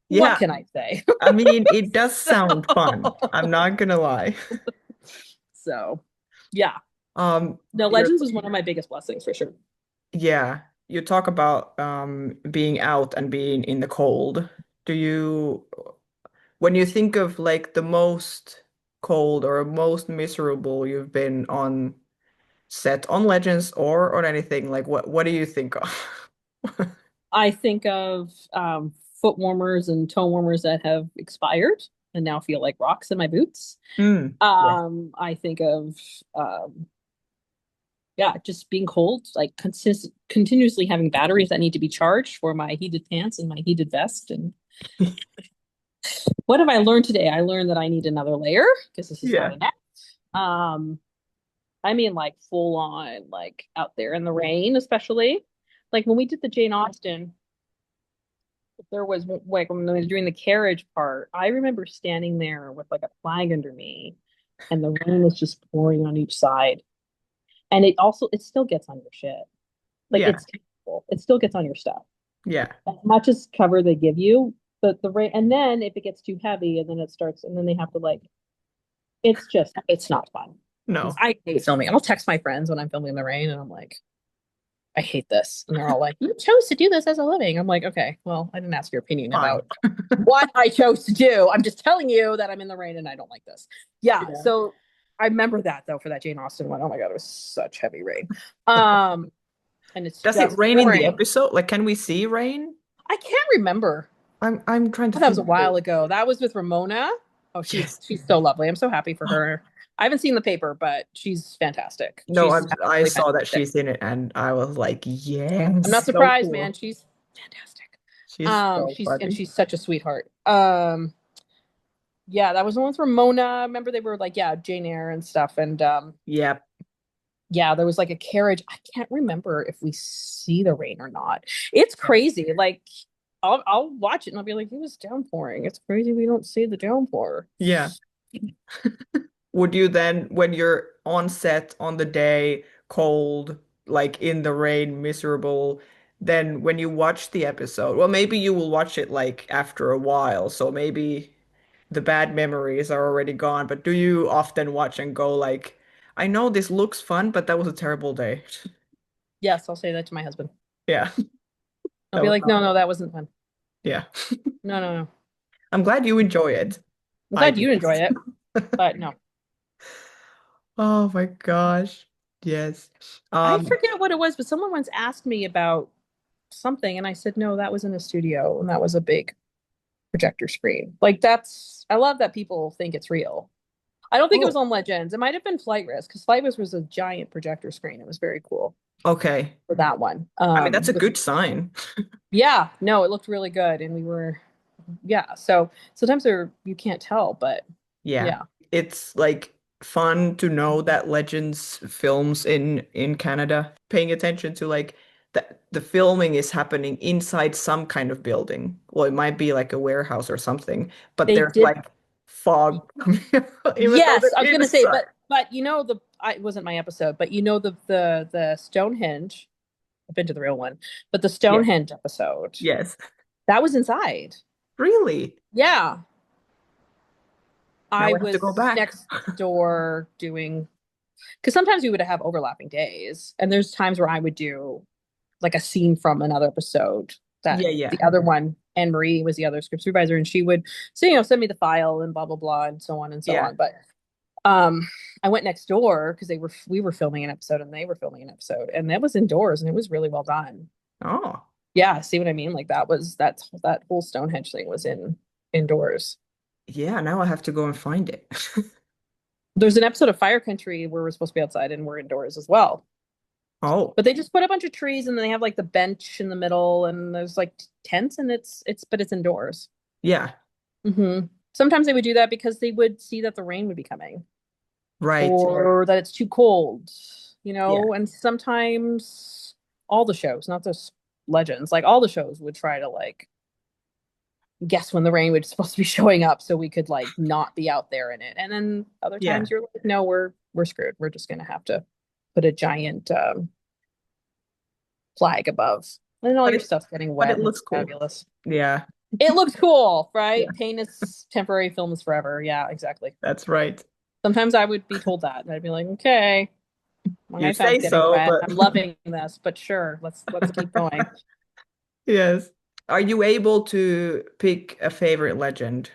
What Yeah, can I say? I mean, it does sound fun. I'm So, not gonna lie. so yeah. Um, No, you're Legends was one of my biggest blessings for sure. Yeah, you talk about being out and being in the cold. Do you, when you think of like the most cold or most miserable you've been on set on Legends or on anything, like what do you think of? I think of foot warmers and toe warmers that have expired and now feel like rocks in my boots. Yeah. I think of um, yeah, just being cold, like continuously having batteries that need to be charged for my heated pants and my heated vest. And what have I learned today? I learned that I need another layer because this is not Yeah. enough. Um, I mean, like full on, like out there in the rain, especially. Like when we did the Jane Austen, there was like when we were doing the carriage part, I remember standing there with like a flag under me and the rain was just pouring on each side. And it still gets on your shit. Like Yeah. it's terrible. It still gets on your stuff. Yeah. As much as cover they give you, but the rain, and then if it gets too heavy and then it starts, and then they have to like, it's not fun. No. I hate filming. I'll text my friends when I'm filming in the rain and I'm like, I hate this. And they're all like, you chose to do this as a living. I'm like, okay, well, I didn't ask your opinion Fine. about what I chose to do. I'm just telling you that I'm in the rain and I don't like this. Yeah. Yeah. So I remember that though for that Jane Austen one. Oh my God, it was such heavy rain. Um, and it's Does it just rain in the pouring. episode? Like, can we see rain? I can't remember. I'm trying to That was think a of it. while ago. That was with Ramona. Oh, Yes. she's so lovely. I'm so happy for her. I haven't seen the paper, but she's fantastic. No, She's I absolutely saw that fantastic. she's in it and I was like, I'm not yes, so surprised, man. cool. She's fantastic. She's so funny. She's such a sweetheart. Yeah, that was the one with Ramona. Remember they were like, yeah, Jane Eyre and stuff. And Yep. yeah, there was like a carriage. I can't remember if we see the rain or not. It's Yeah. crazy. Like I'll watch it and I'll be like, it was downpouring. It's crazy we don't see the downpour. Yeah. Would you then, when you're on set on the day, cold, like in the rain, miserable, then when you watch the episode, well, maybe you will watch it like after a while, so maybe the bad memories are already gone, but do you often watch and go like, I know this looks fun, but that was a terrible day. Yes, I'll say that to my husband. Yeah. I'll That be was like, not, no, no, that wasn't fun. yeah. No, no, no. I'm glad you enjoy it. I'm I glad you did. enjoy it, but no. Oh my gosh. Yes. I Um, forget what it was, but someone once asked me about something, and I said, no, that was in a studio, and that was a big projector screen. Like I love that people think it's real. I don't think it was oh, on Legends. It might have been Flight Risk because Flight Risk was a giant projector screen. It was very cool okay. for that one. I mean, that's a good sign. Yeah, no, it looked really good, and yeah. So sometimes you can't tell, but Yeah. yeah, It's like fun to know that Legends films in Canada, paying attention to like the filming is happening inside some kind of building. Well, it might be like a warehouse or something, but they there's did. like fog even though Yes, I was they're gonna say, inside. but it wasn't my episode, but the Stonehenge. I've been to the real one, but the Yeah. Stonehenge episode Yes. that was inside. Really? Yeah, Now I I have to go was back. next door doing because sometimes we would have overlapping days, and there's times where I would do like a scene from another episode that Yeah, yeah. the other one, Anne Marie was the other script supervisor, and she would so send me the file and blah blah blah and so on and so Yeah. on. But um I went next door because we were filming an episode and they were filming an episode, and that was indoors and it was really well done. Oh. Yeah, see what I mean? Like that whole Stonehenge thing was indoors. Yeah, now I have to go and find it. There's an episode of Fire Country where we're supposed to be outside and we're indoors as well. Oh. But they just put a bunch of trees and then they have like the bench in the middle and there's like tents and it's indoors. Yeah. Sometimes they would do that because they would see that the rain would be coming Right. or that it's too cold, Yeah. and sometimes all the shows, not just Legends, like all the shows would try to like guess when the rain was supposed to be showing up so we could like not be out there in it. And then other Yeah. times you're like, no, we're screwed. We're just gonna have to put a giant flag above. And then all But your it stuff's getting but wet it and it's looks cool. fabulous. Yeah. It looks cool, right? Pain is temporary, film is forever. Yeah, exactly. That's right. Sometimes I would be told that, and I'd be like, okay, my You say iPad's getting so, wet. but I'm loving this, but sure, let's keep going. yes. Are you able to pick a favorite legend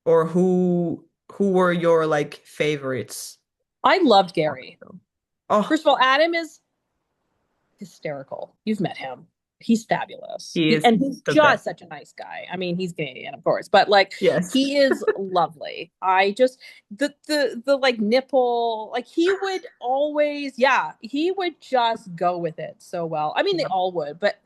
or who were your like favorites? I loved Gary. Oh, First of all, Adam is hysterical. You've met him. He's fabulous. he is And he's the best. just such a nice guy. I mean, he's Canadian, of course, but like Yes. he is lovely. I just the like nipple, like he would always, yeah, he would just go with it so well. I mean, they Yep. all would, but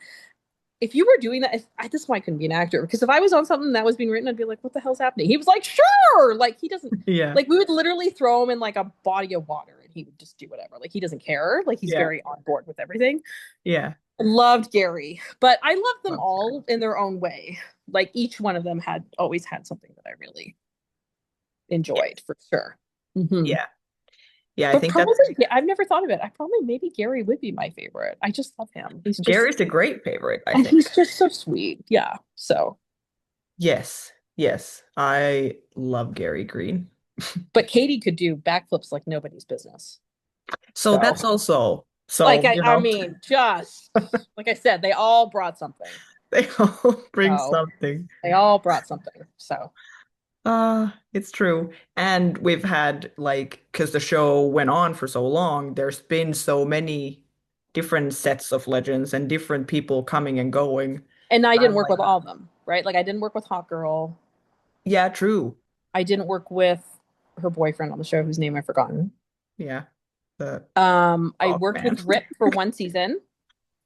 if you were doing that, this is why I couldn't be an actor because if I was on something that was being written, I'd be like, what the hell's happening? He was like, sure. Like he doesn't Yeah. like we would literally throw him in like a body of water and he would just do whatever. Like he doesn't care. Like he's Yeah. very on board with everything. Yeah. Loved Gary, but I loved them Love all in their own way. Like each one of them had always had something that I really Yes. enjoyed for sure. Hmm. Yeah. Yeah, I But think that's probably, yeah, I've never thought of it. I probably maybe Gary would be my favorite. I just love him. He's just Gary's a great favorite, I and think. he's just so sweet. Yeah. So, Yes. Yes. I love Gary Green. but Katie could do backflips like nobody's business. So So, that's also like so, I mean, just like I said, they all brought something. they all bring So something. they all brought something. So It's true. And we've had like, because the show went on for so long, there's been so many different sets of legends and different people coming and going. and I didn't I'm work like, with all of them, right? Like I didn't work with Hot Girl. yeah, true. I didn't work with her boyfriend on the show whose name I've forgotten. Yeah. The I oh worked man. with Rip for one season.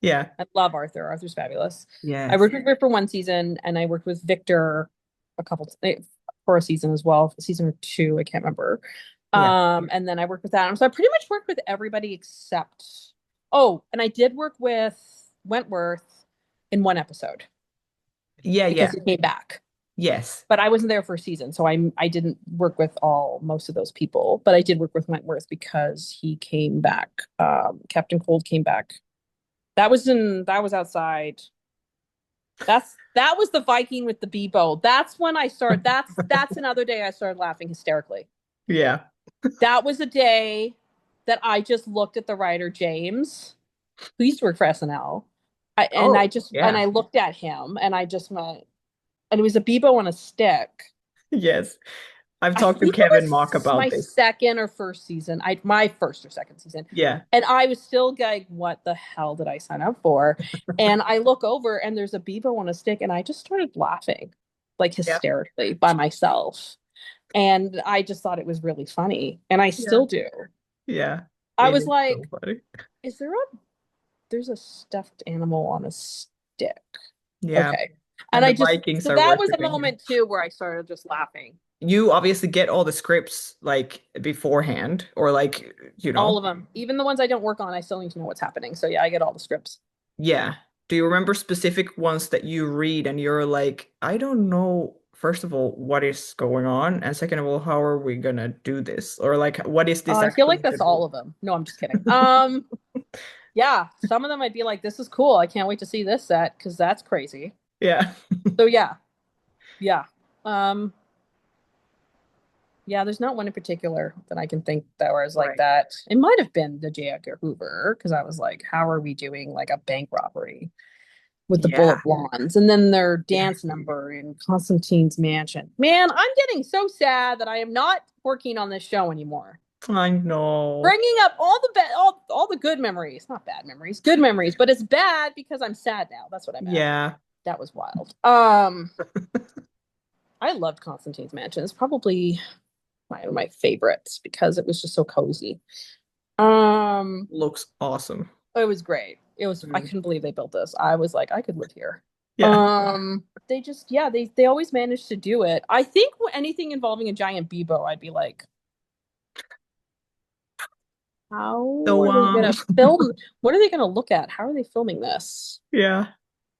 Yeah. I love Arthur. Arthur's fabulous. I Yes. worked with Rip for one season, and I worked with Victor a couple for a season as well, season or two, I can't remember. Yeah. And then I worked with Adam. So I pretty much worked with everybody except and I did work with Wentworth in one episode Yeah, because yeah. he came back. Yes. But I wasn't there for a season, so I didn't work with most of those people, but I did work with Wentworth because he came back. Captain Cold came back. That was outside. That was the Viking with the Bebo. That's when I started. That's another day I started laughing hysterically. Yeah. That was a day that I just looked at the writer James, who used to work for SNL, Oh, and yeah. I looked at him and I just went, and it was a Bebo on a stick. Yes. I've I talked to think it Kevin Mock was about my this. second or first season. My first or second season. Yeah. And I was still like, what the hell did I sign up for? And I look over and there's a Bebo on a stick, and I just started laughing like Yeah. hysterically by myself. And I just thought it was really funny. And I Yeah. still do. Yeah. I It was is so like, funny. is there's a stuffed animal on a stick. Yeah. Okay. And And the I just, Vikings so are that was a worshiping him. moment too where I started just laughing. You obviously get all the scripts like beforehand or like, All of them, even the ones I don't work on, I still need to know what's happening. So yeah, I get all the scripts. yeah. Do you remember specific ones that you read and you're like, I don't know, first of all, what is going on? And second of all, how are we gonna do this? Or like, what is this I feel like actually that's gonna be? all of them. No, I'm just kidding. Yeah, some of them I'd be like, this is cool. I can't wait to see this set because that's crazy. Yeah. So yeah, yeah. Um, yeah, there's not one in particular that I can think that was like Right. that. It might have been the J. Edgar Hoover because I was like, how are we doing like a bank robbery with the Yeah. bullet blondes and then their Yeah. dance number in Constantine's mansion? Man, I'm getting so sad that I am not working on this show anymore. I know. Bringing up all the good memories, not bad memories, good memories, but it's bad because I'm sad now. That's what I meant. Yeah. That was wild. I loved Constantine's mansion. It's probably one of my favorites because it was just so cozy. Looks awesome. It was great. I Mm. couldn't believe they built this. I was like, I could live here. Yeah. They just, yeah, they always managed to do it. I think anything involving a giant Bebo, I'd be like, how So are they gonna film? What are they gonna look at? How are they filming this? yeah.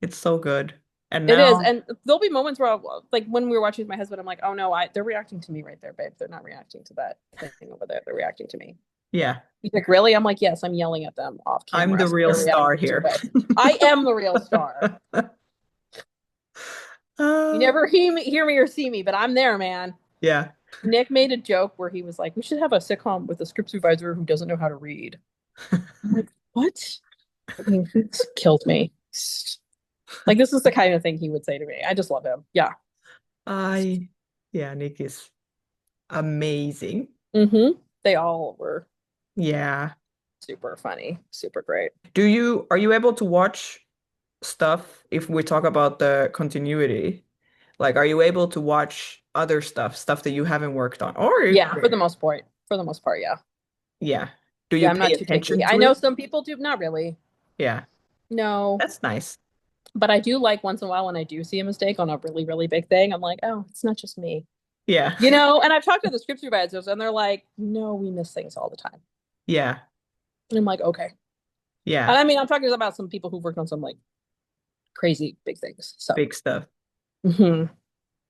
It's so good. And It is, now, and there'll be moments where, like when we were watching with my husband, I'm like, oh no, they're reacting to me right there, babe. They're not reacting to that thing over there. They're reacting to me. yeah, He's like, really? I'm like, yes, I'm yelling at them off I'm camera. the So real they're star reacting to here. it. I am the real star. You Uh, never hear me or see me, but I'm there, man. yeah. Nick made a joke where he was like, "We should have a sitcom with a script supervisor who doesn't know how to read." I'm like, "What?" I mean, it's killed me. Like this is the kind of thing he would say to me. I just love him. Yeah. I yeah, Nick is amazing. They all were Yeah. super funny, super great. Are you able to watch stuff if we talk about the continuity? Like, are you able to watch other stuff that you haven't worked on? Or Yeah, for the most part. For the most part, yeah. yeah. Do you Yeah, I'm pay not too picky. attention I to know it? some people do, not really. Yeah. No, That's nice. but I do like once in a while when I do see a mistake on a really, really big thing, I'm like, oh, it's not just me. Yeah. And I've talked to the script supervisors and they're like, no, we miss things all the time. Yeah. And I'm like, okay. Yeah. And I mean, I'm talking about some people who've worked on some like crazy big things. So, Big stuff. mhm.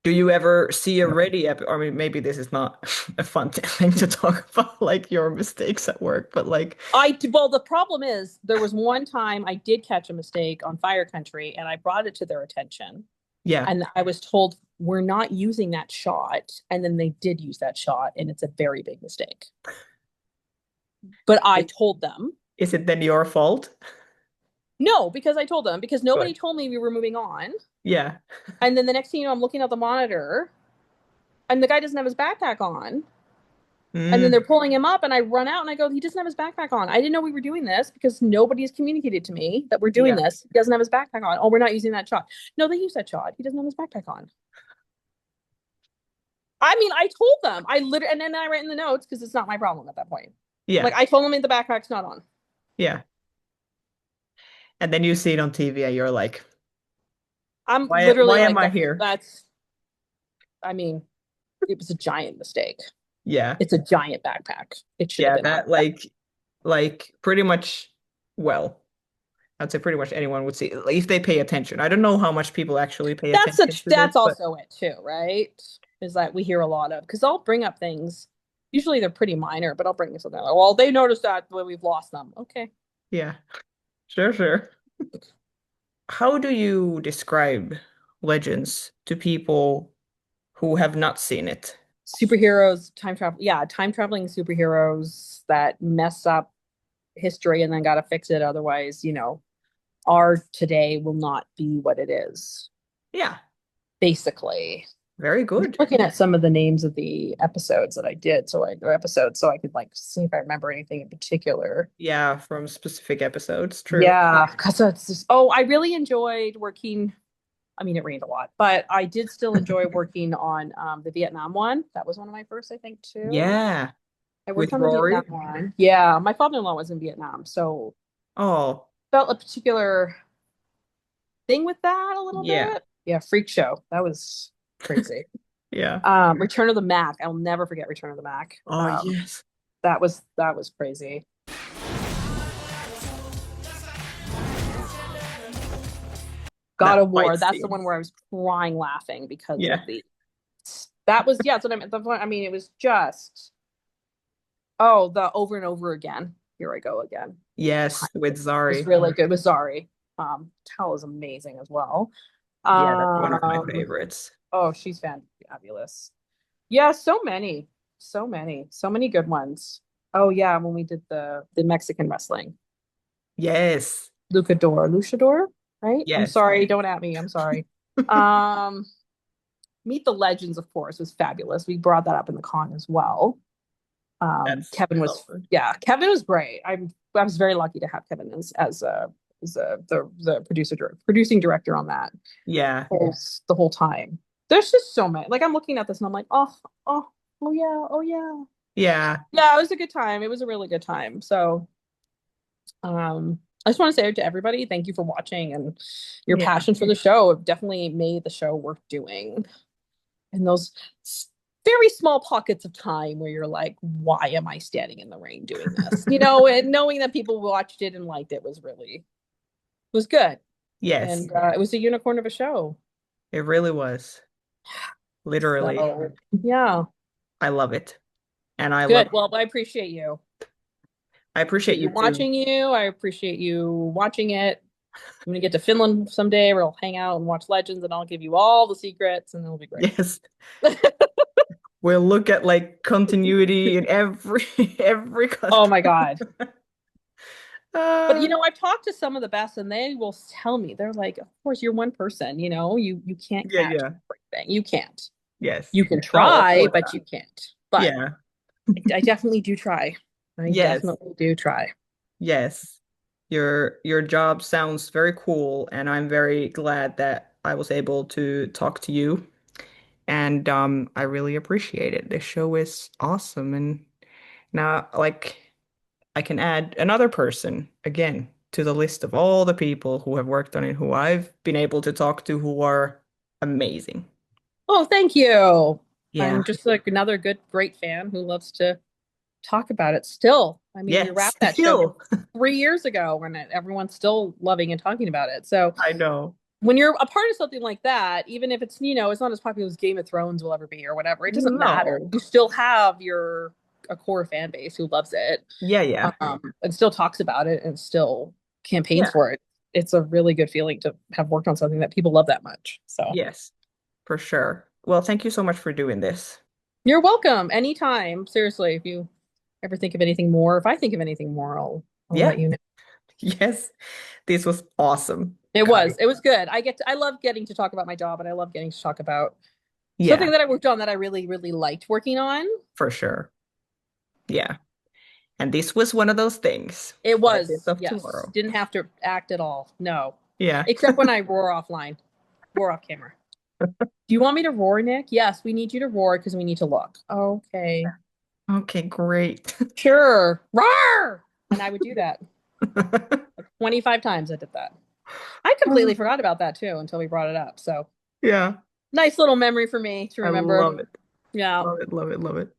Do you ever see a ready episode? I mean, maybe this is not a fun thing to talk about, like your mistakes at work, but like, Well, the problem is there was one time I did catch a mistake on Fire Country and I brought it to their attention. yeah, And I was told we're not using that shot. And then they did use that shot, and it's a very big mistake. But I is, told them is it then your fault? no, because I told them because nobody Good. told me we were moving on. Yeah. And then the next thing you know, I'm looking at the monitor and the guy doesn't have his backpack on. And then they're Mm, pulling him up, and I run out and I go, he doesn't have his backpack on. I didn't know we were doing this because nobody has communicated to me that we're doing yeah. this. He doesn't have his backpack on. Oh, we're not using that shot. No, they use that shot. He doesn't have his backpack on. I mean, I told them. I literally, and then I write in the notes because it's not my problem at that point. Like Yeah. I told them the backpack's not on. Yeah. And then you see it on TV and you're like, I'm why literally am like I that. here? I mean, it was a giant mistake. Yeah. It's a giant backpack. It should have Yeah, been on. that like pretty much well, I'd say pretty much anyone would see like, if they pay attention. I don't know how much people actually pay attention to this, That's but also it too, right? Is that we hear a lot of because I'll bring up things. Usually they're pretty minor, but I'll bring something like, well, they noticed that when we've lost them. Okay. yeah. Sure, sure. How do you describe Legends to people who have not seen it? Superheroes, time travel. Yeah, time traveling superheroes that mess up history and then got to fix it. Otherwise, our today will not be what it is, Yeah, basically. very I'm good. looking at some of the names of the episodes that I did, so I could like see if I remember anything in particular. Yeah, from specific episodes, true. Yeah, because it's just, I really enjoyed working. I mean, it rained a lot, but I did still enjoy working on the Vietnam one. That was one of my first, I think, too. Yeah, I with worked on the Vietnam Rory. one. Yeah, my father-in-law was in Vietnam, so Oh, felt a particular thing with that a little yeah. bit. Yeah, freak show. That was crazy. Yeah. Return of the Mac. I'll never forget Return of the Mac. Oh, yes. That was crazy. God That of War. fight That's the scene. one where I was crying laughing because of Yeah. the. That was yeah. That's what I meant. I mean, it was just the over and over again. Here I go again. Yes, with It was Zari. really good with Zari. Tal is amazing as well. Yeah, that's one of my Um, favorites. oh, she's fabulous. Yeah, so many good ones. Oh yeah, when we did the Mexican wrestling, Yes. Luchador, right? I'm Yes. sorry, don't at me. I'm sorry. Um, Meet the Legends, of course, was fabulous. We brought that up in the con as well. That's Kevin was great. I was very lucky to have Kevin as the producing director on that yeah. the whole time. There's just so many. Like I'm looking at this and I'm like, oh, oh yeah, oh yeah. Yeah. Yeah, it was a good time. It was a really good time. So, I just want to say to everybody, thank you for watching and your Yeah. passion for the show. It definitely made the show worth doing. And those very small pockets of time where you're like, why am I standing in the rain doing this? And knowing that people watched it and liked it was good. Yes. And it was a unicorn of a show. It really was. Literally. So, yeah, I love it. And I love good. Well, I appreciate you. I appreciate you too. Watching you. I appreciate you watching it. I'm gonna get to Finland someday where we'll hang out and watch Legends, and I'll give you all the secrets, and it'll be great. Yes. We'll look at like continuity in every every Oh custom. my God. But Uh, I've talked to some of the best, and they will tell me, they're like, of course, you're one person, you can't yeah, catch yeah. everything. You can't. Yes. You can No, of try, course but not. you can't. But Yeah. I definitely do try. I Yes. definitely do try. Yes. Your job sounds very cool, and I'm very glad that I was able to talk to you. And I really appreciate it. The show is awesome. And now like I can add another person again to the list of all the people who have worked on it who I've been able to talk to who are amazing. Oh, thank you. Yeah. I'm just like another great fan who loves to talk about it still. I mean, we Yes. wrapped that show Still. 3 years ago and everyone's still loving and talking about it. So I know. when you're a part of something like that, even if it's not as popular as Game of Thrones will ever be or whatever, it doesn't matter. No. You still have a core fan base who loves it, Yeah, yeah. and still talks about it and still campaigns Yeah. for it. It's a really good feeling to have worked on something that people love that much. So Yes, for sure. Well, thank you so much for doing this. you're welcome anytime. Seriously, if you ever think of anything more, if I think of anything more, I'll Yeah. let you know. Yes. This was awesome. It Kai. was. It was good. I love getting to talk about my job, and I love getting to talk about Yeah, something that I worked on that I really, really liked working on. for sure. Yeah. And this was one of those things. It Legends was, of yes. Tomorrow. Didn't have to act at all. No. Yeah. Except when I roar off camera. Do you want me to roar, Nick? Yes, we need you to roar because we need to look. Okay. Okay, great. Sure. Roar! And I would do that. Like 25 times I did that. I completely forgot about that too until we brought it up. So Yeah, nice little memory for me to I remember. love it. Yeah. Love it, love it, love it.